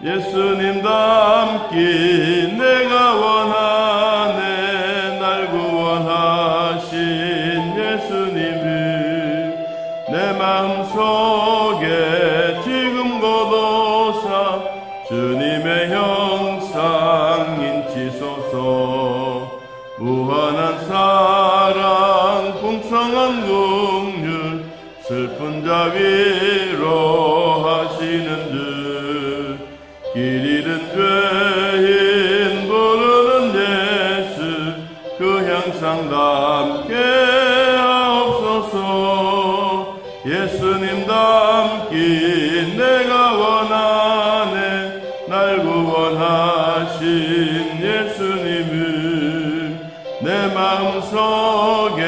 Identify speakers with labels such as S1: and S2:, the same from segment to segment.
S1: 예수님 닮기 내가 원하네. 날 구원하신 예수님을 내 마음속에 지금 고도사 주님의 형상 인치소서. 무한한 사랑 풍성한 긍휼 슬픈 자 위로하시는 듯 길 잃은 죄인 부르는 예수 그 형상 닮게 하옵소서. 예수님 닮기 내가 원하네. 날 구원하신 예수님을 내 마음속에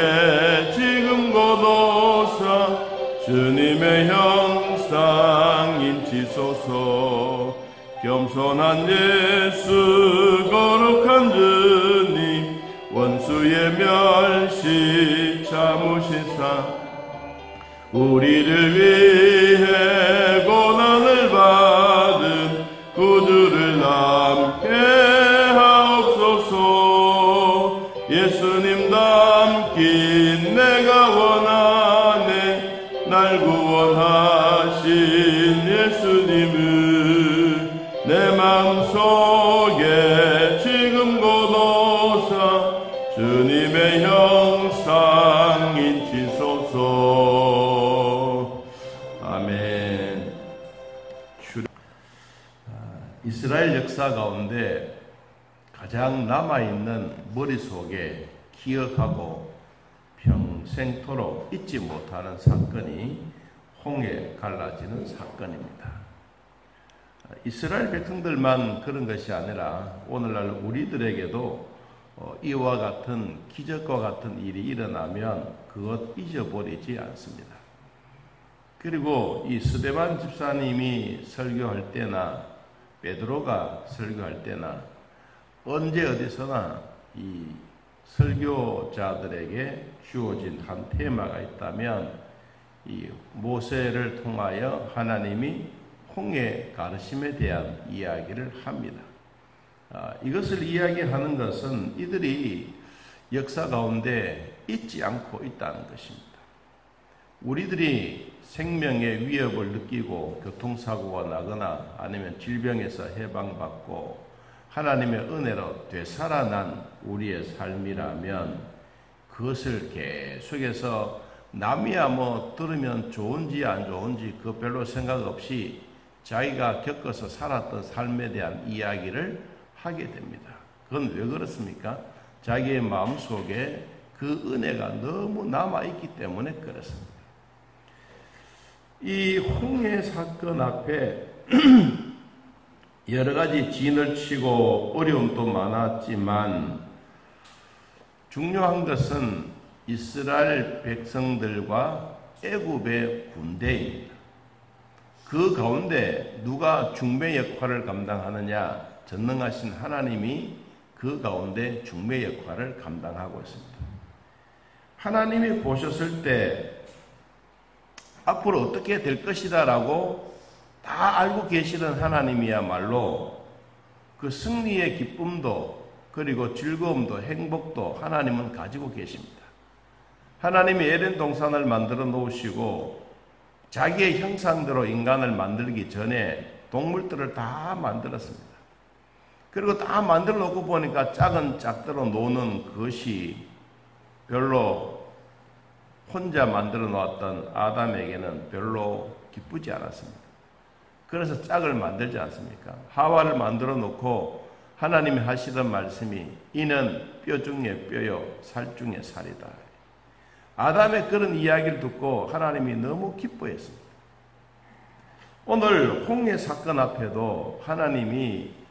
S1: 지금 고도사 주님의 형상 인치소서. 겸손한 예수 거룩한 주님 원수의 멸시 참으시사 우리를 위해 고난을 받은 구주를 남게 하옵소서. 예수님 닮기 내가 원하네. 날 구원하신 예수님을 내 마음속에 지금 고도사 주님의 형상 인치소서. 아멘. 이스라엘 역사 가운데 가장 남아있는 머릿속에 기억하고 평생토록 잊지 못하는 사건이 홍해 갈라지는 사건입니다. 이스라엘 백성들만 그런 것이 아니라 오늘날 우리들에게도 이와 같은 기적과 같은 일이 일어나면 그것 잊어버리지 않습니다. 그리고 이 스데반 집사님이 설교할 때나 베드로가 설교할 때나 언제 어디서나 이 설교자들에게 주어진 한 테마가 있다면 이 모세를 통하여 하나님이 홍해 가르침에 대한 이야기를 합니다. 이것을 이야기하는 것은 이들이 역사 가운데 잊지 않고 있다는 것입니다. 우리들이 생명의 위협을 느끼고 교통사고가 나거나 아니면 질병에서 해방받고 하나님의 은혜로 되살아난 우리의 삶이라면 그것을 계속해서 남이야 뭐 들으면 좋은지 안 좋은지 그 별로 생각 없이 자기가 겪어서 살았던 삶에 대한 이야기를 하게 됩니다. 그건 왜 그렇습니까? 자기의 마음속에 그 은혜가 너무 남아있기 때문에 그렇습니다. 이 홍해 사건 앞에 여러 가지 진을 치고 어려움도 많았지만 중요한 것은 이스라엘 백성들과 애굽의 군대입니다. 그 가운데 누가 중매 역할을 감당하느냐? 전능하신 하나님이 그 가운데 중매 역할을 감당하고 있습니다. 하나님이 보셨을 때 앞으로 어떻게 될 것이다 라고 다 알고 계시던 하나님이야말로 그 승리의 기쁨도 그리고 즐거움도 행복도 하나님은 가지고 계십니다. 하나님이 에덴 동산을 만들어 놓으시고 자기의 형상대로 인간을 만들기 전에 동물들을 다 만들었습니다. 그리고 다 만들어 놓고 보니까 작은 짝대로 노는 그것이 별로 혼자 만들어 놓았던 아담에게는 별로 기쁘지 않았습니다. 그래서 짝을 만들지 않습니까? 하와를 만들어 놓고 하나님이 하시던 말씀이 이는 뼈 중에 뼈요 살 중에 살이다. 아담의 그런 이야기를 듣고 하나님이 너무 기뻐했습니다. 오늘 홍해 사건 앞에도 하나님이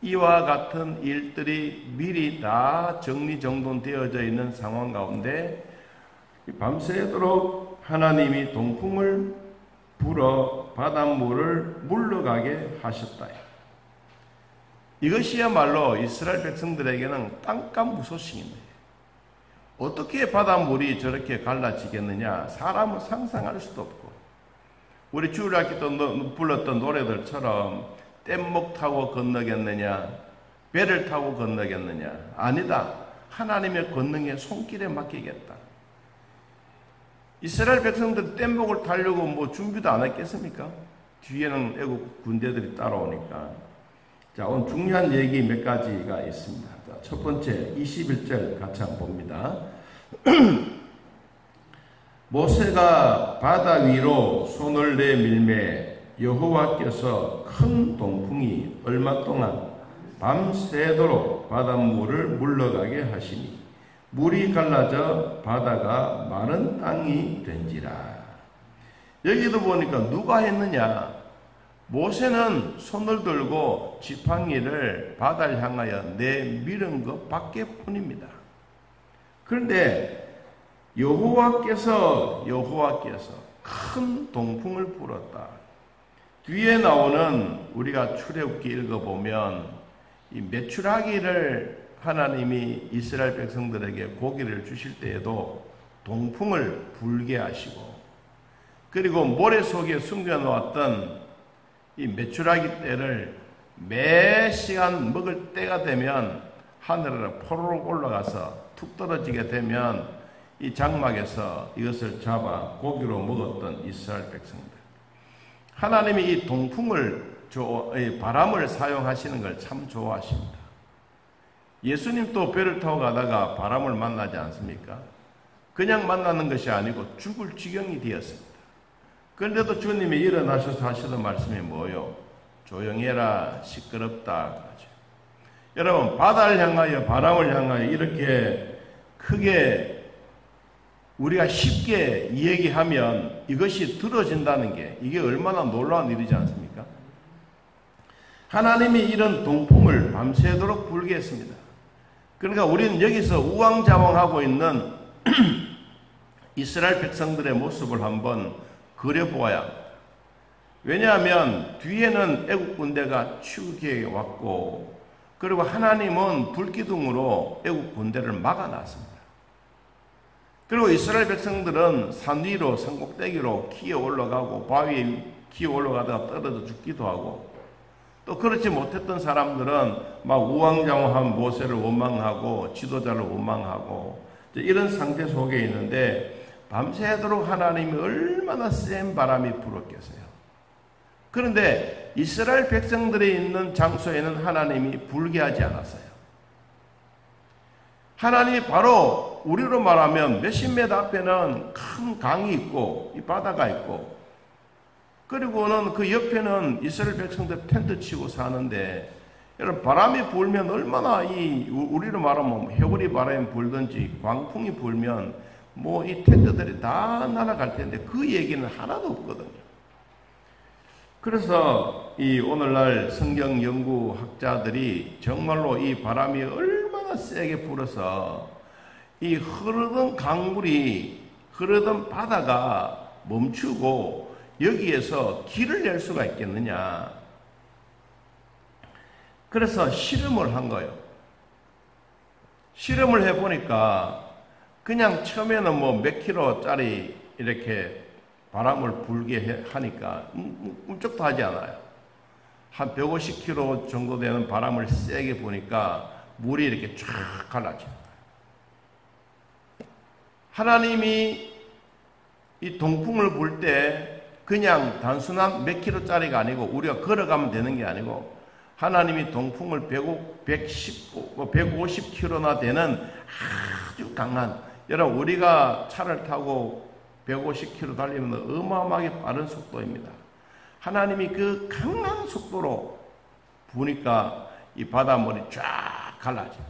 S1: 이와 같은 일들이 미리 다 정리정돈되어져 있는 상황 가운데 밤새도록 하나님이 동풍을 불어 바닷물을 물러가게 하셨다. 이것이야말로 이스라엘 백성들에게는 깜깜무소식입니다. 어떻게 바닷물이 저렇게 갈라지겠느냐? 사람은 상상할 수도 없고 우리 주일학교 때 불렀던 노래들처럼 뗏목 타고 건너겠느냐, 배를 타고 건너겠느냐? 아니다. 하나님의 권능의 손길에 맡기겠다. 이스라엘 백성들 뗏목을 타려고 뭐 준비도 안 했겠습니까? 뒤에는 애국 군대들이 따라오니까. 자, 오늘 중요한 얘기 몇 가지가 있습니다. 자, 첫 번째 21절 같이 한번 봅니다. 모세가 바다 위로 손을 내밀매 여호와께서 큰 동풍이 얼마 동안 밤새도록 바닷물을 물러가게 하시니 물이 갈라져 바다가 마른 땅이 된지라. 여기도 보니까 누가 했느냐? 모세는 손을 들고 지팡이를 바다를 향하여 내밀은 것 밖에 뿐입니다. 그런데 여호와께서 큰 동풍을 불었다. 뒤에 나오는 우리가 출애굽기 읽어보면 이 메추라기를 하나님이 이스라엘 백성들에게 고기를 주실 때에도 동풍을 불게 하시고, 그리고 모래 속에 숨겨놓았던 이 메추라기 떼를 매 시간 먹을 때가 되면 하늘으로 포로로 올라가서 툭 떨어지게 되면 이 장막에서 이것을 잡아 고기로 먹었던 이스라엘 백성들. 하나님이 이 동풍을, 바람을 사용하시는 걸 참 좋아하십니다. 예수님도 배를 타고 가다가 바람을 만나지 않습니까? 그냥 만나는 것이 아니고 죽을 지경이 되었습니다. 그런데도 주님이 일어나셔서 하시던 말씀이 뭐요? 조용해라, 시끄럽다. 여러분, 바다를 향하여, 바람을 향하여 이렇게 크게 우리가 쉽게 얘기하면 이것이 들어진다는 게 이게 얼마나 놀라운 일이지 않습니까? 하나님이 이런 동풍을 밤새도록 불게 했습니다. 그러니까 우리는 여기서 우왕좌왕하고 있는 이스라엘 백성들의 모습을 한번 그려보아야 합니다. 왜냐하면 뒤에는 애국 군대가 추격해 왔고, 그리고 하나님은 불기둥으로 애국 군대를 막아놨습니다. 그리고 이스라엘 백성들은 산 위로, 산 꼭대기로 기어 올라가고 바위에 기어 올라가다가 떨어져 죽기도 하고, 또 그렇지 못했던 사람들은 막 우왕좌왕한 모세를 원망하고 지도자를 원망하고 이런 상태 속에 있는데, 밤새도록 하나님이 얼마나 센 바람이 불었겠어요. 그런데 이스라엘 백성들이 있는 장소에는 하나님이 불게 하지 않았어요. 하나님이 바로 우리로 말하면 몇십 미터 앞에는 큰 강이 있고 이 바다가 있고, 그리고는 그 옆에는 이스라엘 백성들 텐트 치고 사는데, 여러분 바람이 불면 얼마나 우리로 말하면 해구리 바람이 불든지 광풍이 불면 뭐 이 텐트들이 다 날아갈 텐데 그 얘기는 하나도 없거든요. 그래서 이 오늘날 성경 연구학자들이 정말로 이 바람이 얼마나 세게 불어서 이 흐르던 강물이, 흐르던 바다가 멈추고 여기에서 길을 낼 수가 있겠느냐. 그래서 실험을 한 거예요. 실험을 해보니까 그냥 처음에는 뭐 몇 킬로짜리 이렇게 바람을 불게 하니까 꿈쩍도 하지 않아요. 한 150km 정도 되는 바람을 세게 부니까 물이 이렇게 쫙 갈라져요. 하나님이 이 동풍을 불 때 그냥 단순한 몇 킬로짜리가 아니고 우리가 걸어가면 되는 게 아니고, 하나님이 동풍을 150km나 되는 아주 강한, 여러분 우리가 차를 타고 150km 달리면 어마어마하게 빠른 속도입니다. 하나님이 그 강한 속도로 부니까 이 바닷물이 쫙 갈라져요.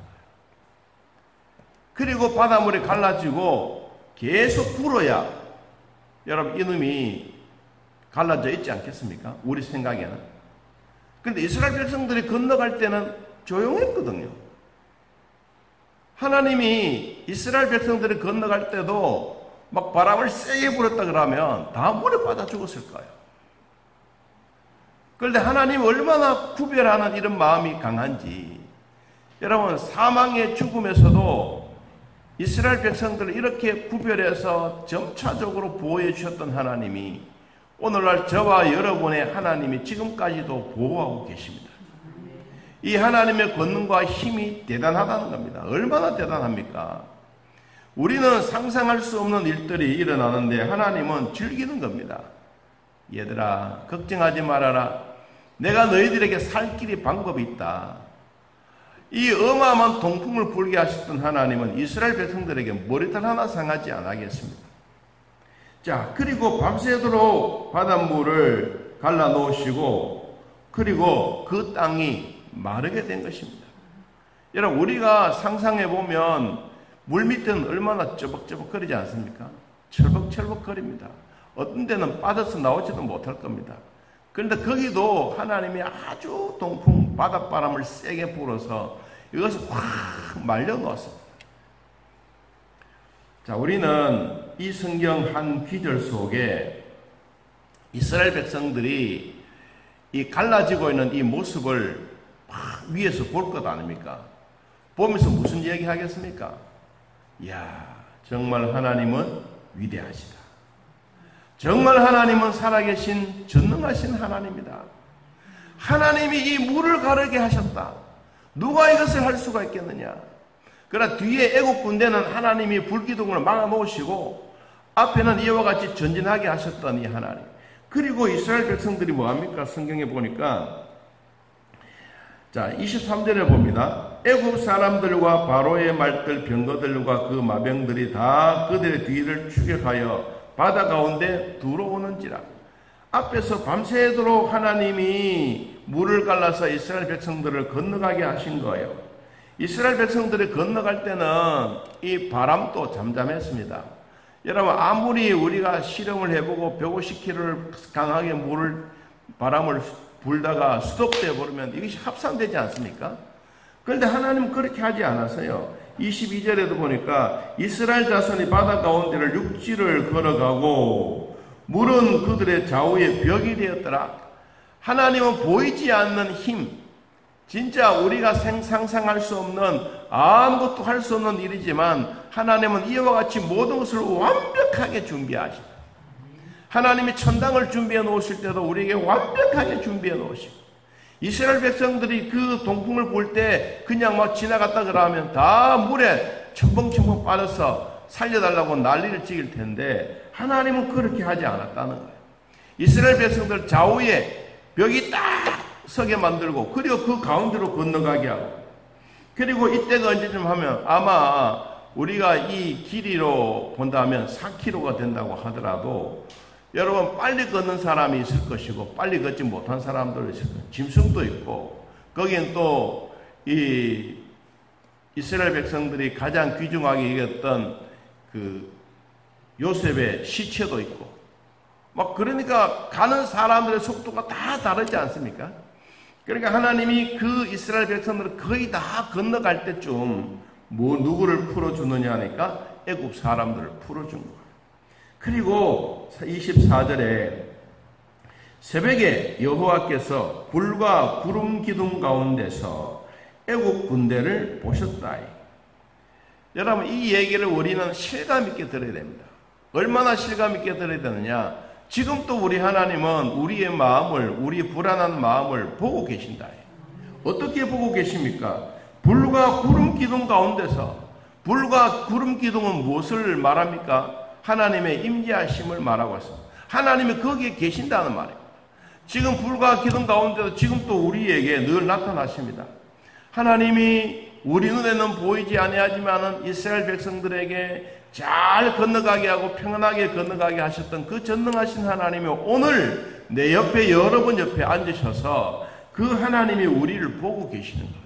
S1: 그리고 바닷물이 갈라지고 계속 불어야 여러분 이놈이 갈라져 있지 않겠습니까? 우리 생각에는. 그런데 이스라엘 백성들이 건너갈 때는 조용했거든요. 하나님이 이스라엘 백성들이 건너갈 때도 막 바람을 세게 불었다 그러면 다 물에 빠져 죽었을 거예요. 그런데 하나님이 얼마나 구별하는 이런 마음이 강한지, 여러분 사망의 죽음에서도 이스라엘 백성들을 이렇게 구별해서 점차적으로 보호해 주셨던 하나님이 오늘날 저와 여러분의 하나님이 지금까지도 보호하고 계십니다. 이 하나님의 권능과 힘이 대단하다는 겁니다. 얼마나 대단합니까? 우리는 상상할 수 없는 일들이 일어나는데 하나님은 즐기는 겁니다. 얘들아, 걱정하지 말아라. 내가 너희들에게 살 길이 방법이 있다. 이 어마어마한 동풍을 불게 하셨던 하나님은 이스라엘 백성들에게 머리털 하나 상하지 않겠습니다. 자, 그리고 밤새도록 바닷물을 갈라 놓으시고, 그리고 그 땅이 마르게 된 것입니다. 여러분, 우리가 상상해 보면 물 밑에는 얼마나 쩌벅쩌벅거리지 않습니까? 철벅철벅거립니다. 어떤 데는 빠져서 나오지도 못할 겁니다. 그런데 거기도 하나님이 아주 동풍 바닷바람을 세게 불어서 이것을 확 말려놓았습니다. 자, 우리는 이 성경 한 기절 속에 이스라엘 백성들이 이 갈라지고 있는 이 모습을 막 위에서 볼 것 아닙니까? 보면서 무슨 얘기 하겠습니까? 이야, 정말 하나님은 위대하시다. 정말 하나님은 살아계신 전능하신 하나님이다. 하나님이 이 물을 가르게 하셨다. 누가 이것을 할 수가 있겠느냐? 그러나 뒤에 애국 군대는 하나님이 불기둥을 막아놓으시고 앞에는 이와 같이 전진하게 하셨던 이 하나님. 그리고 이스라엘 백성들이 뭐합니까? 성경에 보니까 자, 23절에 봅니다. 애국 사람들과 바로의 말들 병거들과 그 마병들이 다 그들의 뒤를 추격하여 바다 가운데 들어오는지라. 앞에서 밤새도록 하나님이 물을 갈라서 이스라엘 백성들을 건너가게 하신 거예요. 이스라엘 백성들이 건너갈 때는 이 바람도 잠잠했습니다. 여러분, 아무리 우리가 실험을 해보고 150km를 강하게 바람을 불다가 스톱돼 버리면 이것이 합산되지 않습니까? 그런데 하나님은 그렇게 하지 않았어요. 22절에도 보니까 이스라엘 자손이 바다 가운데를 육지를 걸어가고 물은 그들의 좌우에 벽이 되었더라. 하나님은 보이지 않는 힘, 진짜 우리가 상상할 수 없는 아무것도 할 수 없는 일이지만 하나님은 이와 같이 모든 것을 완벽하게 준비하시고 하나님이 천당을 준비해 놓으실 때도 우리에게 완벽하게 준비해 놓으시고 이스라엘 백성들이 그 동풍을 볼 때 그냥 막 지나갔다 그러면 다 물에 첨벙첨벙 빠져서 살려달라고 난리를 찍을 텐데 하나님은 그렇게 하지 않았다는 거예요. 이스라엘 백성들 좌우에 벽이 딱 서게 만들고 그리고 그 가운데로 건너가게 하고 그리고 이때가 언제쯤 하면 아마 우리가 이 길이로 본다면 4km가 된다고 하더라도 여러분 빨리 걷는 사람이 있을 것이고 빨리 걷지 못한 사람도 있을 거예요. 짐승도 있고 거기엔 또 이 이스라엘 백성들이 가장 귀중하게 여겼던 그 요셉의 시체도 있고 막 그러니까 가는 사람들의 속도가 다 다르지 않습니까? 그러니까 하나님이 그 이스라엘 백성들을 거의 다 건너갈 때쯤 누구를 풀어주느냐 하니까 애굽 사람들을 풀어준 거예요. 그리고 24절에 새벽에 여호와께서 불과 구름 기둥 가운데서 애굽 군대를 보셨다. 여러분 이 얘기를 우리는 실감 있게 들어야 됩니다. 얼마나 실감 있게 들어야 되느냐? 지금 또 우리 하나님은 우리의 마음을, 우리 불안한 마음을 보고 계신다. 어떻게 보고 계십니까? 불과 구름 기둥 가운데서, 불과 구름 기둥은 무엇을 말합니까? 하나님의 임재하심을 말하고 있습니다. 하나님이 거기에 계신다는 말입니다. 지금 불과 기둥 가운데서 지금 또 우리에게 늘 나타나십니다. 하나님이 우리 눈에는 보이지 아니하지만은 이스라엘 백성들에게 잘 건너가게 하고 평안하게 건너가게 하셨던 그 전능하신 하나님이 오늘 내 옆에 여러분 옆에 앉으셔서 그 하나님이 우리를 보고 계시는 거예요.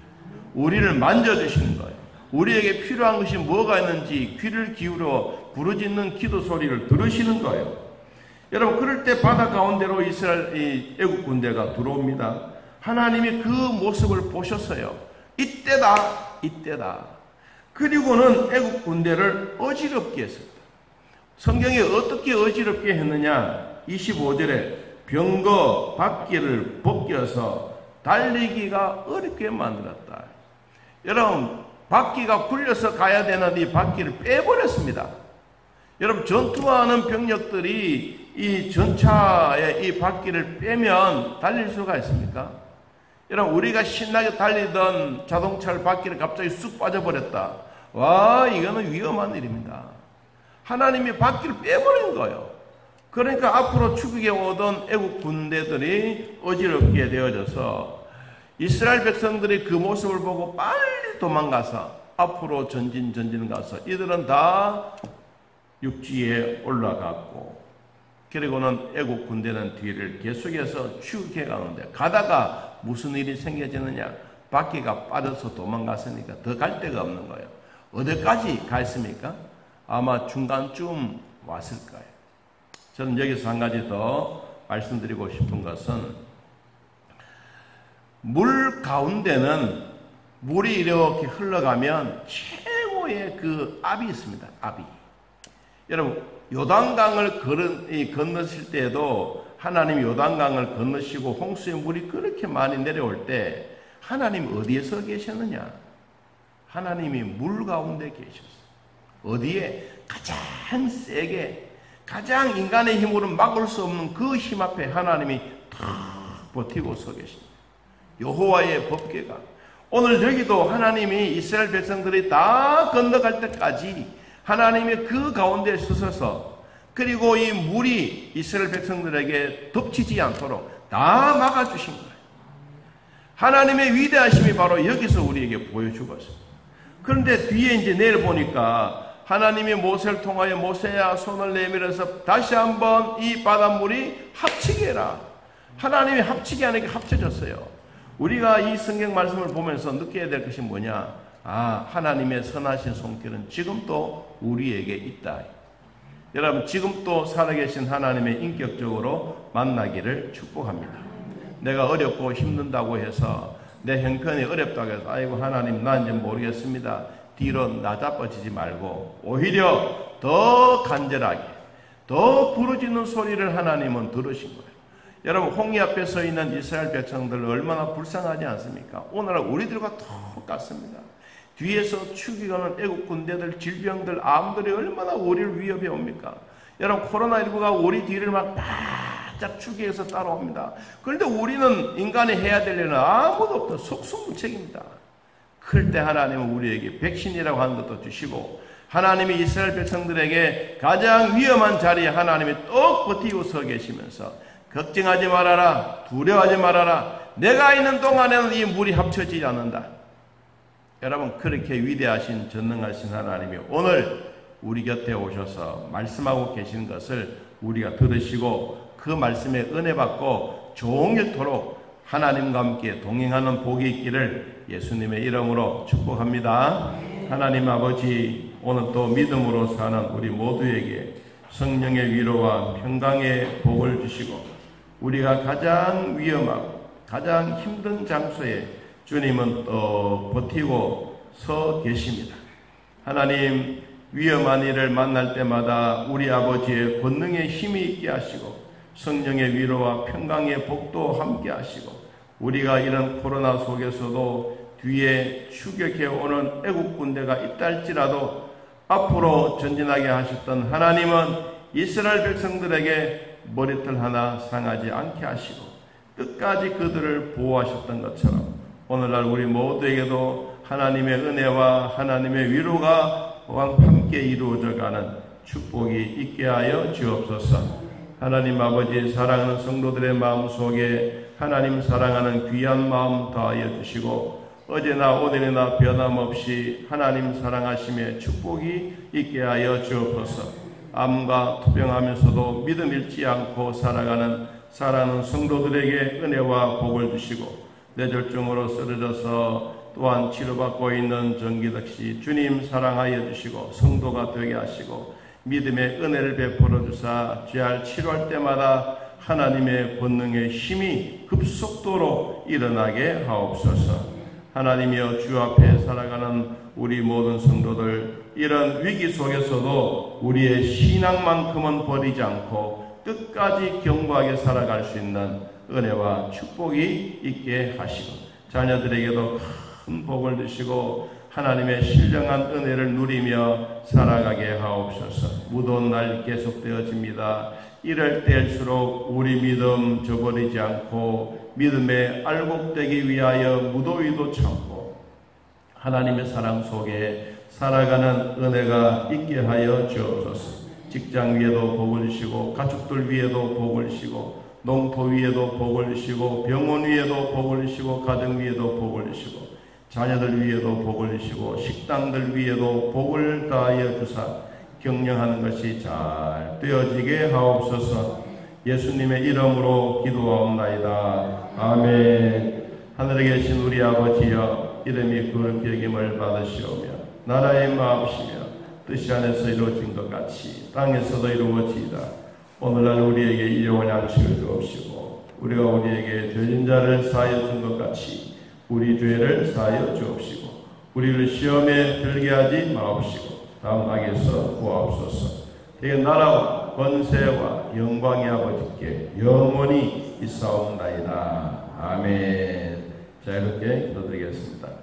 S1: 우리를 만져주시는 거예요. 우리에게 필요한 것이 뭐가 있는지 귀를 기울여 부르짖는 기도 소리를 들으시는 거예요. 여러분 그럴 때 바다 가운데로 이스라엘 애국 군대가 들어옵니다. 하나님이 그 모습을 보셨어요. 이때다. 그리고는 애국 군대를 어지럽게 했습니다. 성경이 어떻게 어지럽게 했느냐? 25절에 병거 바퀴를 벗겨서 달리기가 어렵게 만들었다. 여러분 바퀴가 굴려서 가야 되는 이 바퀴를 빼버렸습니다. 여러분 전투하는 병력들이 이 전차의 이 바퀴를 빼면 달릴 수가 있습니까? 여러분, 우리가 신나게 달리던 자동차를 바퀴를 갑자기 쑥 빠져버렸다. 와, 이거는 위험한 일입니다. 하나님이 바퀴를 빼버린 거예요. 그러니까 앞으로 추격에 오던 애국 군대들이 어지럽게 되어져서 이스라엘 백성들이 그 모습을 보고 빨리 도망가서 앞으로 전진 가서 이들은 다 육지에 올라갔고, 그리고는 애국 군대는 뒤를 계속해서 추격해 가는데, 가다가 무슨 일이 생겨지느냐? 바퀴가 빠져서 도망갔으니까 더 갈 데가 없는 거예요. 어디까지 갔습니까? 아마 중간쯤 왔을 거예요. 저는 여기서 한 가지 더 말씀드리고 싶은 것은, 물 가운데는 물이 이렇게 흘러가면 최고의 그 압이 있습니다. 압이. 여러분, 요단강을 건너실 때에도 하나님이 요단강을 건너시고 홍수의 물이 그렇게 많이 내려올 때 하나님 어디에서 계셨느냐? 하나님이 물 가운데 계셨어요. 어디에? 가장 세게, 가장 인간의 힘으로 막을 수 없는 그 힘 앞에 하나님이 탁 버티고 서 계십니다. 여호와의 법궤가. 오늘 여기도 하나님이 이스라엘 백성들이 다 건너갈 때까지 하나님이 그 가운데 서셔서, 그리고 이 물이 이스라엘 백성들에게 덮치지 않도록 다 막아주신 거예요. 하나님의 위대하심이 바로 여기서 우리에게 보여주고 있습니다. 그런데 뒤에 이제 내려보니까 하나님이 모세를 통하여 모세야 손을 내밀어서 다시 한번 이 바닷물이 합치게 해라. 하나님이 합치게 하니까 합쳐졌어요. 우리가 이 성경 말씀을 보면서 느껴야 될 것이 뭐냐? 아, 하나님의 선하신 손길은 지금도 우리에게 있다. 여러분, 지금도 살아계신 하나님의 인격적으로 만나기를 축복합니다. 내가 어렵고 힘든다고 해서, 내 형편이 어렵다고 해서 아이고 하나님 난 이제 모르겠습니다, 뒤로 나자빠지지 말고 오히려 더 간절하게, 더 부르짖는 소리를 하나님은 들으신 거예요. 여러분, 홍해 앞에 서 있는 이스라엘 백성들 얼마나 불쌍하지 않습니까? 오늘날 우리들과 똑같습니다. 뒤에서 추격하는 애국 군대들, 질병들, 암들이 얼마나 우리를 위협해 옵니까? 여러분, 코로나19가 우리 뒤를 막 바짝 추격해서 따라옵니다. 그런데 우리는 인간이 해야 될 일은 아무도 없다. 속수무책입니다. 그럴 때 하나님은 우리에게 백신이라고 하는 것도 주시고, 하나님이 이스라엘 백성들에게 가장 위험한 자리에 하나님이 똑 버티고 서 계시면서 걱정하지 말아라, 두려워하지 말아라, 내가 있는 동안에는 이 물이 합쳐지지 않는다. 여러분, 그렇게 위대하신 전능하신 하나님이 오늘 우리 곁에 오셔서 말씀하고 계시는 것을 우리가 들으시고 그 말씀에 은혜 받고 종일토록 하나님과 함께 동행하는 복이 있기를 예수님의 이름으로 축복합니다. 하나님 아버지, 오늘 또 믿음으로 사는 우리 모두에게 성령의 위로와 평강의 복을 주시고, 우리가 가장 위험하고 가장 힘든 장소에 주님은 또 버티고 서 계십니다. 하나님, 위험한 일을 만날 때마다 우리 아버지의 권능의 힘이 있게 하시고 성령의 위로와 평강의 복도 함께 하시고, 우리가 이런 코로나 속에서도 뒤에 추격해 오는 애국 군대가 있다 할지라도 앞으로 전진하게 하셨던 하나님은 이스라엘 백성들에게 머리털 하나 상하지 않게 하시고 끝까지 그들을 보호하셨던 것처럼 오늘날 우리 모두에게도 하나님의 은혜와 하나님의 위로가 함께 이루어져가는 축복이 있게 하여 주옵소서. 하나님 아버지, 사랑하는 성도들의 마음속에 하나님 사랑하는 귀한 마음 더하여 주시고, 어제나 오늘이나 변함없이 하나님 사랑하심의 축복이 있게 하여 주옵소서. 암과 투병하면서도 믿음 잃지 않고 살아가는 사랑하는 성도들에게 은혜와 복을 주시고, 뇌졸중으로 쓰러져서 또한 치료받고 있는 정기덕 씨 주님 사랑하여 주시고 성도가 되게 하시고 믿음의 은혜를 베풀어 주사 죄알 치료할 때마다 하나님의 권능의 힘이 급속도로 일어나게 하옵소서. 하나님이여, 주 앞에 살아가는 우리 모든 성도들, 이런 위기 속에서도 우리의 신앙만큼은 버리지 않고 끝까지 견고하게 살아갈 수 있는 은혜와 축복이 있게 하시고, 자녀들에게도 큰 복을 주시고 하나님의 신령한 은혜를 누리며 살아가게 하옵소서. 무더운 날 계속되어집니다. 이럴 때일수록 우리 믿음 저버리지 않고 믿음에 알곡되기 위하여 무더위도 참고 하나님의 사랑 속에 살아가는 은혜가 있게 하여 주옵소서. 직장 위에도 복을 주시고 가족들 위에도 복을 주시고 농토 위에도 복을 주시고 병원 위에도 복을 주시고 가정 위에도 복을 주시고 자녀들 위에도 복을 주시고 식당들 위에도 복을 다하여 주사 경영하는 것이 잘 되어지게 하옵소서. 예수님의 이름으로 기도하옵나이다. 아멘. 하늘에 계신 우리 아버지여, 이름이 거룩히 여김을 받으시오며 나라의 마음이시며 뜻이 안에서 이루어진 것 같이 땅에서도 이루어지이다. 오늘날 우리에게 일용할 양식을 주옵시고 우리가 우리에게 죄진 자를 사하여 준 것 같이 우리 죄를 사하여 주옵시고 우리를 시험에 들게 하지 마옵시고 다음 악에서 구하옵소서. 되게 나라와 권세와 영광의 아버지께 영원히 있사옵나이다. 아멘. 자, 이렇게 기도드리겠습니다.